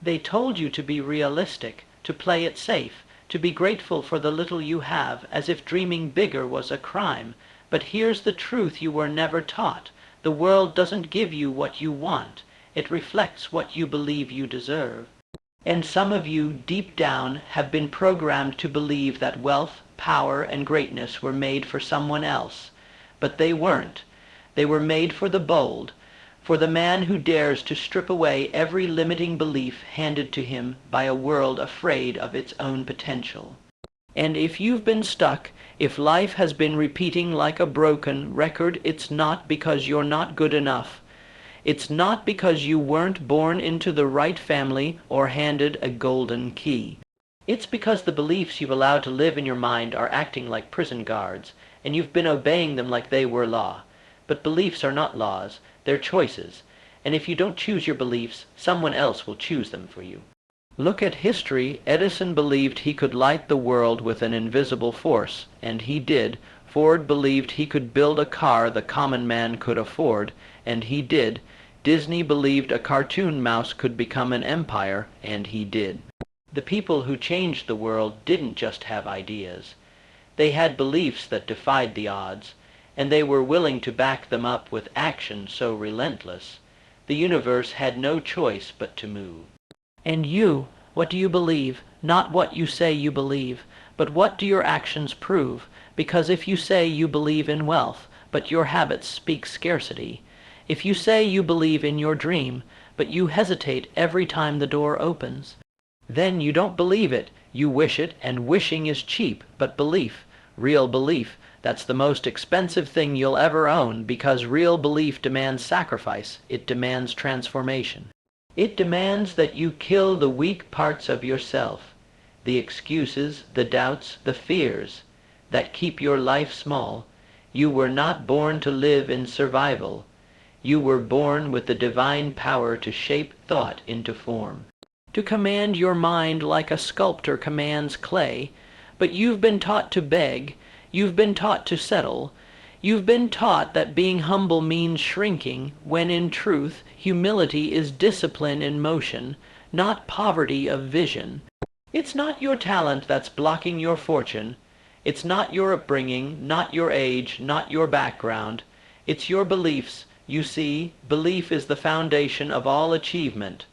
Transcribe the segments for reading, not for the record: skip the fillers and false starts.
They told you to be realistic, to play it safe, to be grateful for the little you have, as if dreaming bigger was a crime. But here's the truth you were never taught. The world doesn't give you what you want. It reflects what you believe you deserve. And some of you, deep down, have been programmed to believe that wealth, power, and greatness were made for someone else. But they weren't. They were made for the bold, for the man who dares to strip away every limiting belief handed to him by a world afraid of its own potential. And if you've been stuck, if life has been repeating like a broken record, it's not because you're not good enough. It's not because you weren't born into the right family or handed a golden key. It's because the beliefs you've allowed to live in your mind are acting like prison guards, and you've been obeying them like they were law. But beliefs are not laws, they're choices, and if you don't choose your beliefs, someone else will choose them for you. Look at history. Edison believed he could light the world with an invisible force, and he did. Ford believed he could build a car the common man could afford, and he did. Disney believed a cartoon mouse could become an empire, and he did. The people who changed the world didn't just have ideas. They had beliefs that defied the odds, and they were willing to back them up with action so relentless. The universe had no choice but to move. And you, what do you believe? Not what you say you believe, but what do your actions prove? Because if you say you believe in wealth, but your habits speak scarcity, if you say you believe in your dream, but you hesitate every time the door opens, then you don't believe it. You wish it, and wishing is cheap, but belief, real belief, that's the most expensive thing you'll ever own, because real belief demands sacrifice. It demands transformation. It demands that you kill the weak parts of yourself, the excuses, the doubts, the fears that keep your life small. You were not born to live in survival. You were born with the divine power to shape thought into form, to command your mind like a sculptor commands clay. But you've been taught to beg. You've been taught to settle. You've been taught that being humble means shrinking, when in truth, humility is discipline in motion, not poverty of vision. It's not your talent that's blocking your fortune. It's not your upbringing, not your age, not your background. It's your beliefs. You see, belief is the foundation of all achievement.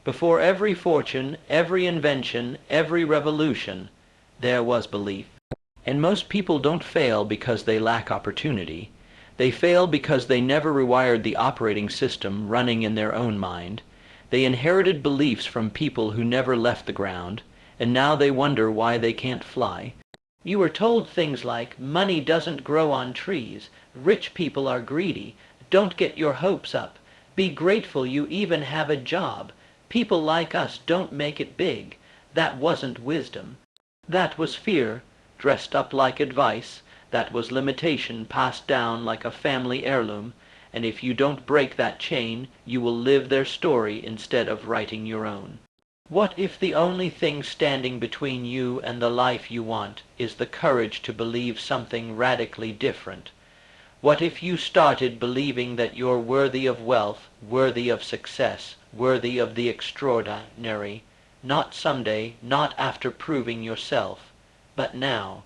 Before every fortune, every invention, every revolution, there was belief. And most people don't fail because they lack opportunity. They fail because they never rewired the operating system running in their own mind. They inherited beliefs from people who never left the ground, and now they wonder why they can't fly. You were told things like, money doesn't grow on trees, rich people are greedy, don't get your hopes up, be grateful you even have a job, people like us don't make it big. That wasn't wisdom. That was fear, dressed up like advice. That was limitation passed down like a family heirloom, and if you don't break that chain, you will live their story instead of writing your own. What if the only thing standing between you and the life you want is the courage to believe something radically different? What if you started believing that you're worthy of wealth, worthy of success, worthy of the extraordinary, not someday, not after proving yourself, but now?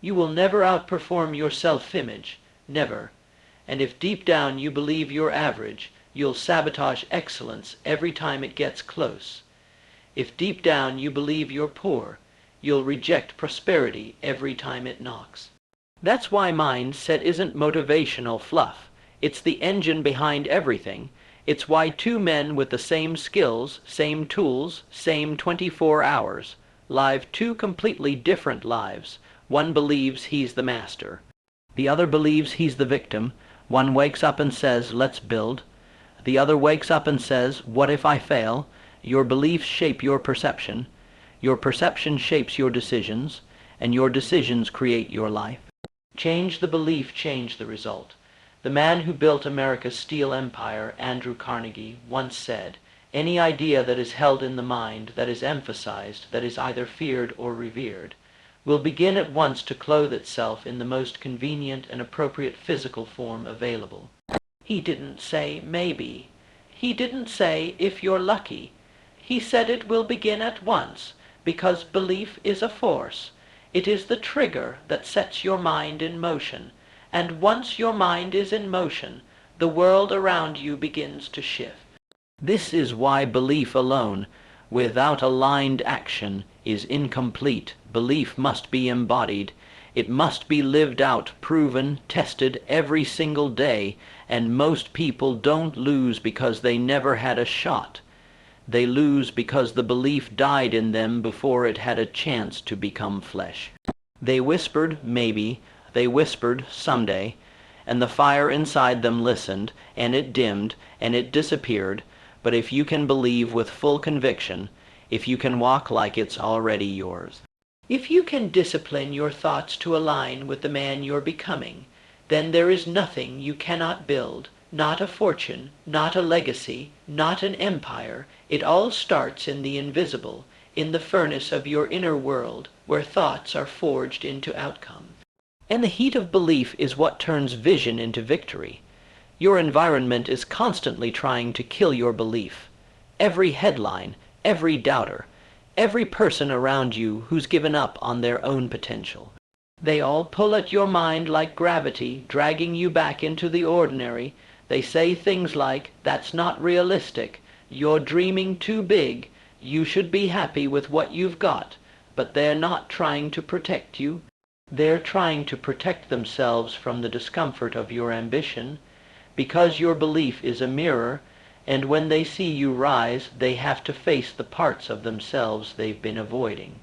You will never outperform your self-image, never. And if deep down you believe you're average, you'll sabotage excellence every time it gets close. If deep down you believe you're poor, you'll reject prosperity every time it knocks. That's why mindset isn't motivational fluff. It's the engine behind everything. It's why two men with the same skills, same tools, same 24 hours, live two completely different lives. One believes he's the master. The other believes he's the victim. One wakes up and says, let's build. The other wakes up and says, what if I fail? Your beliefs shape your perception. Your perception shapes your decisions, and your decisions create your life. Change the belief, change the result. The man who built America's steel empire, Andrew Carnegie, once said, any idea that is held in the mind, that is emphasized, that is either feared or revered, will begin at once to clothe itself in the most convenient and appropriate physical form available. He didn't say maybe. He didn't say if you're lucky. He said it will begin at once, because belief is a force. It is the trigger that sets your mind in motion, and once your mind is in motion, the world around you begins to shift. This is why belief alone, without aligned action, is incomplete. Belief must be embodied. It must be lived out, proven, tested every single day, and most people don't lose because they never had a shot. They lose because the belief died in them before it had a chance to become flesh. They whispered, maybe, they whispered, someday, and the fire inside them listened, and it dimmed, and it disappeared. But if you can believe with full conviction, if you can walk like it's already yours, if you can discipline your thoughts to align with the man you're becoming, then there is nothing you cannot build, not a fortune, not a legacy, not an empire. It all starts in the invisible, in the furnace of your inner world, where thoughts are forged into outcome. And the heat of belief is what turns vision into victory. Your environment is constantly trying to kill your belief. Every headline, every doubter, every person around you who's given up on their own potential. They all pull at your mind like gravity, dragging you back into the ordinary. They say things like, "That's not realistic. You're dreaming too big. You should be happy with what you've got." But they're not trying to protect you. They're trying to protect themselves from the discomfort of your ambition, because your belief is a mirror, and when they see you rise, they have to face the parts of themselves they've been avoiding.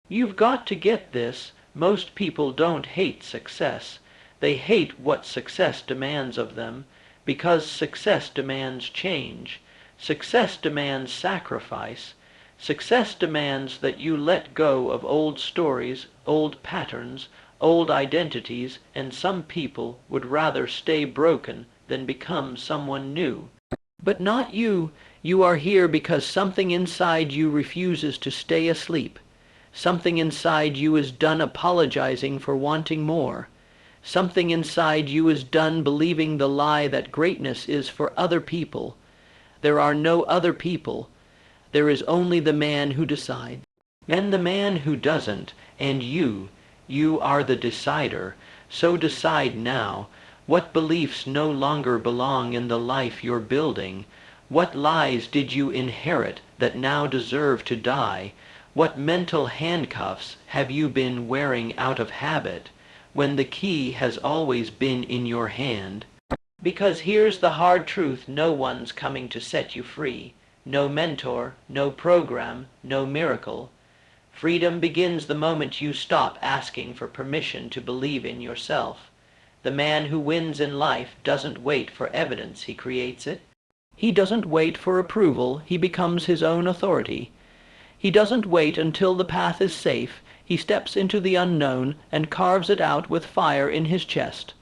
You've got to get this. Most people don't hate success. They hate what success demands of them, because success demands change. Success demands sacrifice. Success demands that you let go of old stories, old patterns, old identities, and some people would rather stay broken than become someone new. But not you. You are here because something inside you refuses to stay asleep. Something inside you is done apologizing for wanting more. Something inside you is done believing the lie that greatness is for other people. There are no other people. There is only the man who decides. And the man who doesn't, and you are the decider. So decide now. What beliefs no longer belong in the life you're building? What lies did you inherit that now deserve to die? What mental handcuffs have you been wearing out of habit, when the key has always been in your hand? Because here's the hard truth: no one's coming to set you free. No mentor, no program, no miracle. Freedom begins the moment you stop asking for permission to believe in yourself. The man who wins in life doesn't wait for evidence, he creates it. He doesn't wait for approval, he becomes his own authority. He doesn't wait until the path is safe, he steps into the unknown and carves it out with fire in his chest.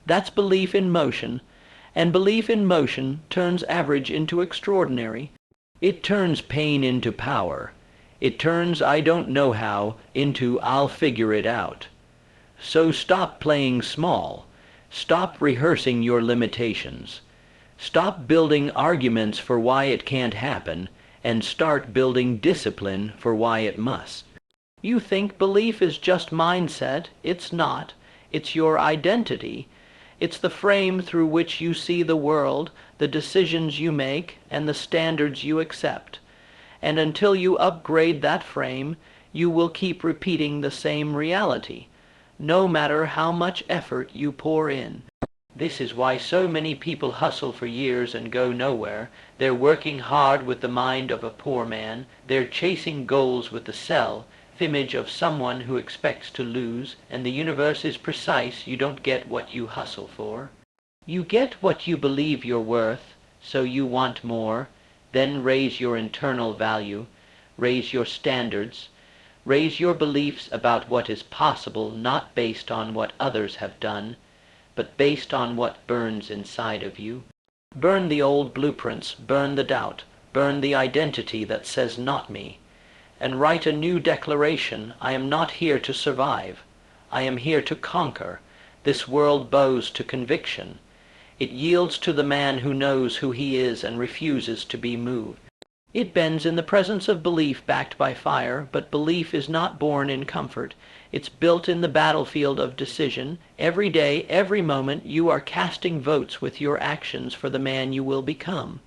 That's belief in motion, and belief in motion turns average into extraordinary. It turns pain into power. It turns I don't know how into I'll figure it out. So stop playing small. Stop rehearsing your limitations. Stop building arguments for why it can't happen, and start building discipline for why it must. You think belief is just mindset. It's not. It's your identity. It's the frame through which you see the world, the decisions you make, and the standards you accept. And until you upgrade that frame, you will keep repeating the same reality, no matter how much effort you pour in. This is why so many people hustle for years and go nowhere. They're working hard with the mind of a poor man. They're chasing goals with the self-image of someone who expects to lose, and the universe is precise. You don't get what you hustle for. You get what you believe you're worth, so you want more. Then raise your internal value, raise your standards, raise your beliefs about what is possible, not based on what others have done, but based on what burns inside of you. Burn the old blueprints, burn the doubt, burn the identity that says not me, and write a new declaration. I am not here to survive. I am here to conquer. This world bows to conviction. It yields to the man who knows who he is and refuses to be moved. It bends in the presence of belief backed by fire, but belief is not born in comfort. It's built in the battlefield of decision. Every day, every moment, you are casting votes with your actions for the man you will become.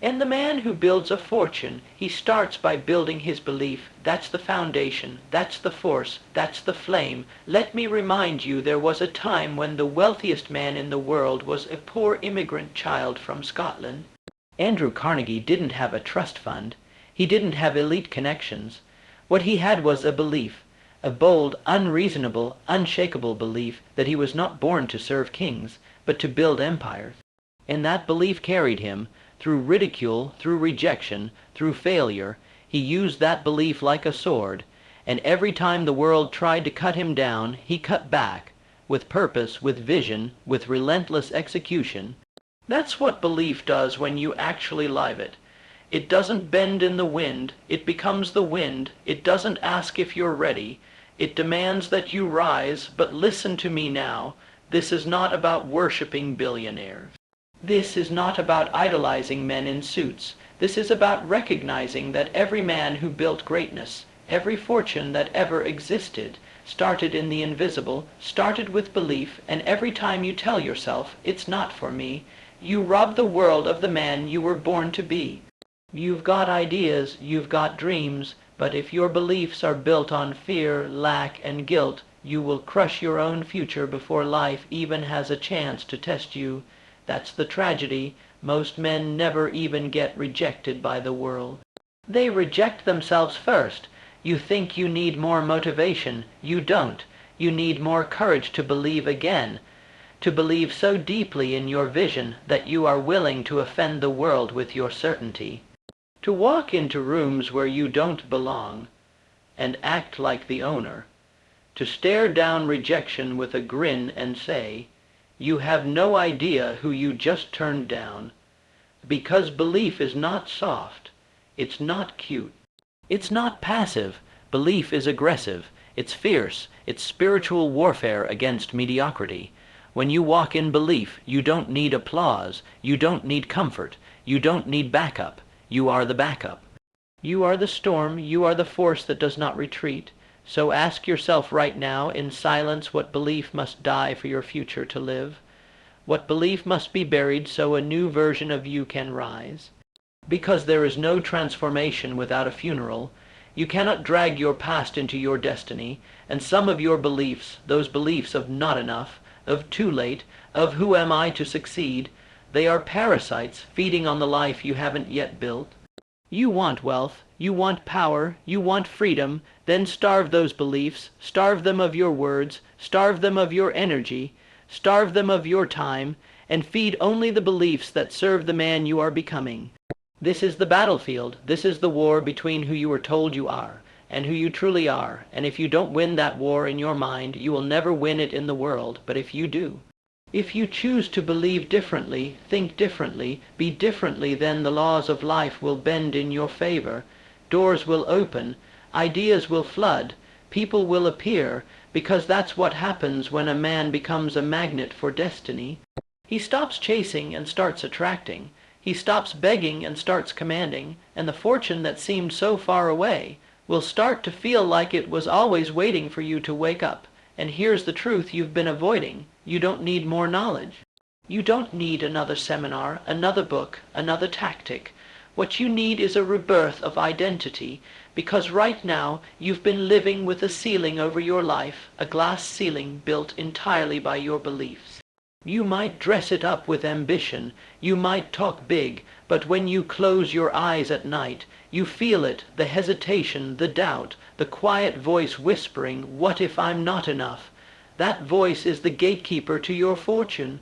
And the man who builds a fortune, he starts by building his belief. That's the foundation, that's the force, that's the flame. Let me remind you, there was a time when the wealthiest man in the world was a poor immigrant child from Scotland. Andrew Carnegie didn't have a trust fund. He didn't have elite connections. What he had was a belief, a bold, unreasonable, unshakable belief that he was not born to serve kings, but to build empires. And that belief carried him. Through ridicule, through rejection, through failure, he used that belief like a sword, and every time the world tried to cut him down, he cut back, with purpose, with vision, with relentless execution. That's what belief does when you actually live it. It doesn't bend in the wind, it becomes the wind. It doesn't ask if you're ready. It demands that you rise, but listen to me now. This is not about worshiping billionaires. This is not about idolizing men in suits. This is about recognizing that every man who built greatness, every fortune that ever existed, started in the invisible, started with belief, and every time you tell yourself, it's not for me, you rob the world of the man you were born to be. You've got ideas, you've got dreams, but if your beliefs are built on fear, lack, and guilt, you will crush your own future before life even has a chance to test you. That's the tragedy. Most men never even get rejected by the world. They reject themselves first. You think you need more motivation. You don't. You need more courage to believe again, to believe so deeply in your vision that you are willing to offend the world with your certainty, to walk into rooms where you don't belong and act like the owner, to stare down rejection with a grin and say, you have no idea who you just turned down. Because belief is not soft. It's not cute. It's not passive. Belief is aggressive. It's fierce. It's spiritual warfare against mediocrity. When you walk in belief, you don't need applause. You don't need comfort. You don't need backup. You are the backup. You are the storm. You are the force that does not retreat. So ask yourself right now in silence what belief must die for your future to live. What belief must be buried so a new version of you can rise. Because there is no transformation without a funeral. You cannot drag your past into your destiny, and some of your beliefs, those beliefs of not enough, of too late, of who am I to succeed, they are parasites feeding on the life you haven't yet built. You want wealth, you want power, you want freedom, then starve those beliefs, starve them of your words, starve them of your energy, starve them of your time, and feed only the beliefs that serve the man you are becoming. This is the battlefield. This is the war between who you were told you are and who you truly are. And if you don't win that war in your mind, you will never win it in the world. But if you do, if you choose to believe differently, think differently, be differently, then the laws of life will bend in your favor. Doors will open, ideas will flood, people will appear, because that's what happens when a man becomes a magnet for destiny. He stops chasing and starts attracting. He stops begging and starts commanding, and the fortune that seemed so far away will start to feel like it was always waiting for you to wake up. And here's the truth you've been avoiding. You don't need more knowledge. You don't need another seminar, another book, another tactic. What you need is a rebirth of identity, because right now you've been living with a ceiling over your life, a glass ceiling built entirely by your beliefs. You might dress it up with ambition, you might talk big, but when you close your eyes at night, you feel it, the hesitation, the doubt, the quiet voice whispering, "What if I'm not enough?" That voice is the gatekeeper to your fortune.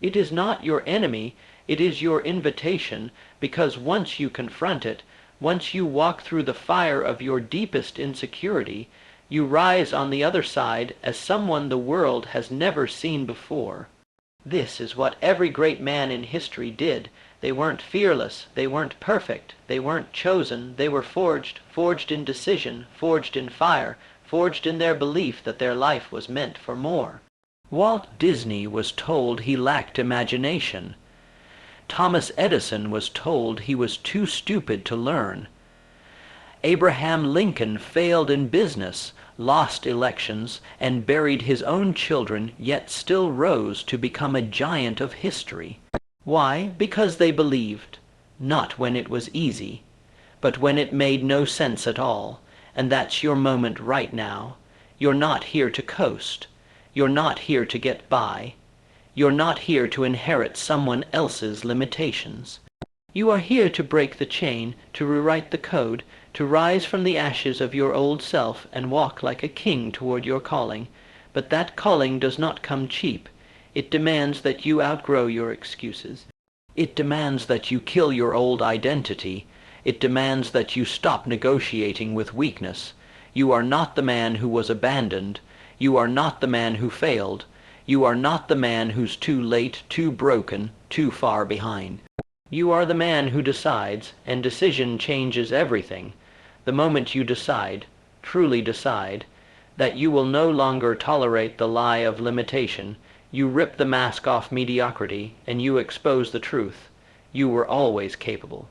It is not your enemy, it is your invitation, because once you confront it, once you walk through the fire of your deepest insecurity, you rise on the other side as someone the world has never seen before. This is what every great man in history did. They weren't fearless, they weren't perfect, they weren't chosen, they were forged, forged in decision, forged in fire, forged in their belief that their life was meant for more. Walt Disney was told he lacked imagination. Thomas Edison was told he was too stupid to learn. Abraham Lincoln failed in business, lost elections, and buried his own children, yet still rose to become a giant of history. Why? Because they believed, not when it was easy, but when it made no sense at all. And that's your moment right now. You're not here to coast. You're not here to get by. You're not here to inherit someone else's limitations. You are here to break the chain, to rewrite the code, to rise from the ashes of your old self and walk like a king toward your calling. But that calling does not come cheap. It demands that you outgrow your excuses. It demands that you kill your old identity. It demands that you stop negotiating with weakness. You are not the man who was abandoned. You are not the man who failed. You are not the man who's too late, too broken, too far behind. You are the man who decides, and decision changes everything. The moment you decide, truly decide, that you will no longer tolerate the lie of limitation, you rip the mask off mediocrity, and you expose the truth. You were always capable.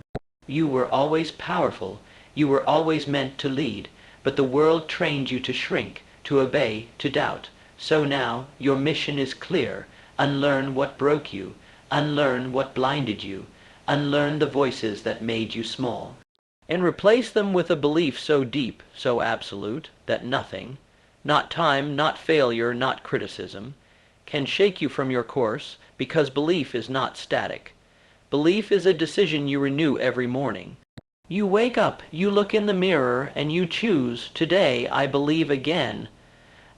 You were always powerful. You were always meant to lead. But the world trained you to shrink, to obey, to doubt. So now your mission is clear. Unlearn what broke you. Unlearn what blinded you. Unlearn the voices that made you small. And replace them with a belief so deep, so absolute, that nothing, not time, not failure, not criticism, can shake you from your course, because belief is not static. Belief is a decision you renew every morning. You wake up, you look in the mirror, and you choose, today I believe again.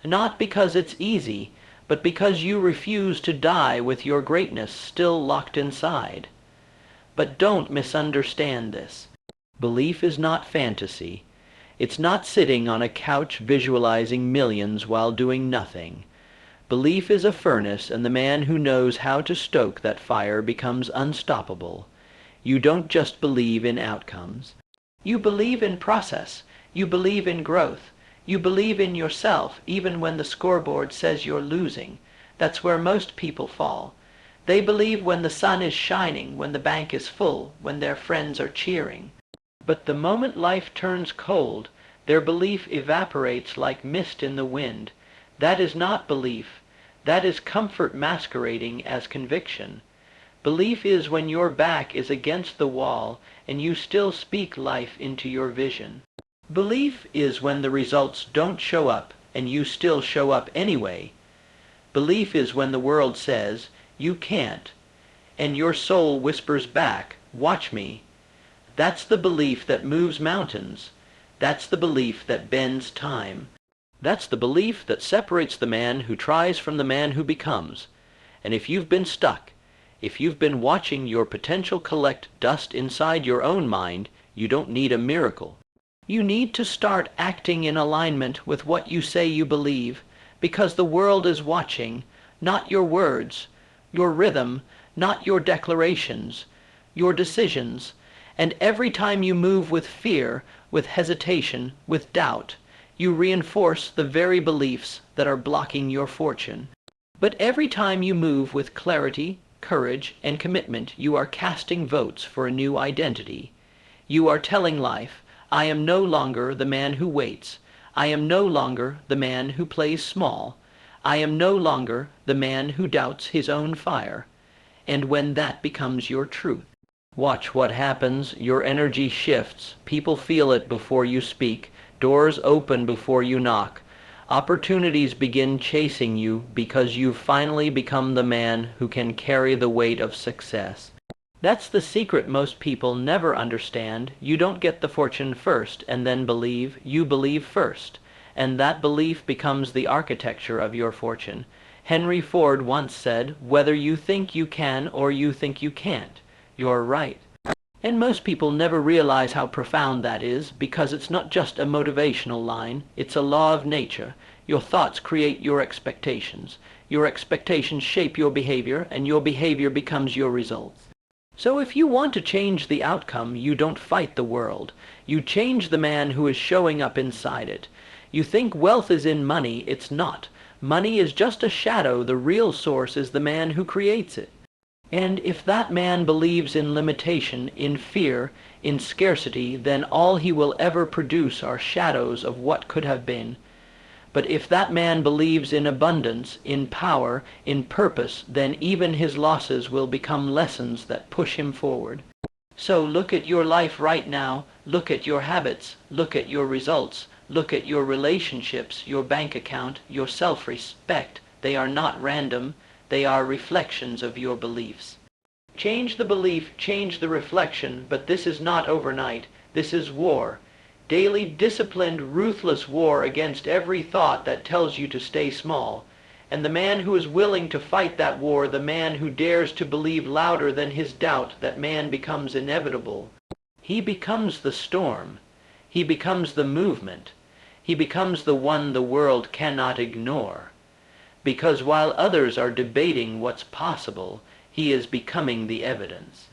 Not because it's easy, but because you refuse to die with your greatness still locked inside. But don't misunderstand this. Belief is not fantasy. It's not sitting on a couch visualizing millions while doing nothing. Belief is a furnace, and the man who knows how to stoke that fire becomes unstoppable. You don't just believe in outcomes. You believe in process. You believe in growth. You believe in yourself even when the scoreboard says you're losing. That's where most people fall. They believe when the sun is shining, when the bank is full, when their friends are cheering. But the moment life turns cold, their belief evaporates like mist in the wind. That is not belief. That is comfort masquerading as conviction. Belief is when your back is against the wall and you still speak life into your vision. Belief is when the results don't show up and you still show up anyway. Belief is when the world says, you can't, and your soul whispers back, watch me. That's the belief that moves mountains. That's the belief that bends time. That's the belief that separates the man who tries from the man who becomes. And if you've been stuck, if you've been watching your potential collect dust inside your own mind, you don't need a miracle. You need to start acting in alignment with what you say you believe, because the world is watching, not your words, your rhythm, not your declarations, your decisions. And every time you move with fear, with hesitation, with doubt, you reinforce the very beliefs that are blocking your fortune. But every time you move with clarity, courage, and commitment, you are casting votes for a new identity. You are telling life, I am no longer the man who waits. I am no longer the man who plays small. I am no longer the man who doubts his own fire. And when that becomes your truth, watch what happens. Your energy shifts. People feel it before you speak. Doors open before you knock. Opportunities begin chasing you because you've finally become the man who can carry the weight of success. That's the secret most people never understand. You don't get the fortune first and then believe. You believe first. And that belief becomes the architecture of your fortune. Henry Ford once said, whether you think you can or you think you can't, you're right. And most people never realize how profound that is, because it's not just a motivational line, it's a law of nature. Your thoughts create your expectations. Your expectations shape your behavior, and your behavior becomes your results. So if you want to change the outcome, you don't fight the world. You change the man who is showing up inside it. You think wealth is in money, it's not. Money is just a shadow. The real source is the man who creates it. And if that man believes in limitation, in fear, in scarcity, then all he will ever produce are shadows of what could have been. But if that man believes in abundance, in power, in purpose, then even his losses will become lessons that push him forward. So look at your life right now, look at your habits, look at your results, look at your relationships, your bank account, your self-respect. They are not random, they are reflections of your beliefs. Change the belief, change the reflection, but this is not overnight. This is war. Daily, disciplined, ruthless war against every thought that tells you to stay small. And the man who is willing to fight that war, the man who dares to believe louder than his doubt that man becomes inevitable, he becomes the storm. He becomes the movement. He becomes the one the world cannot ignore. Because while others are debating what's possible, he is becoming the evidence.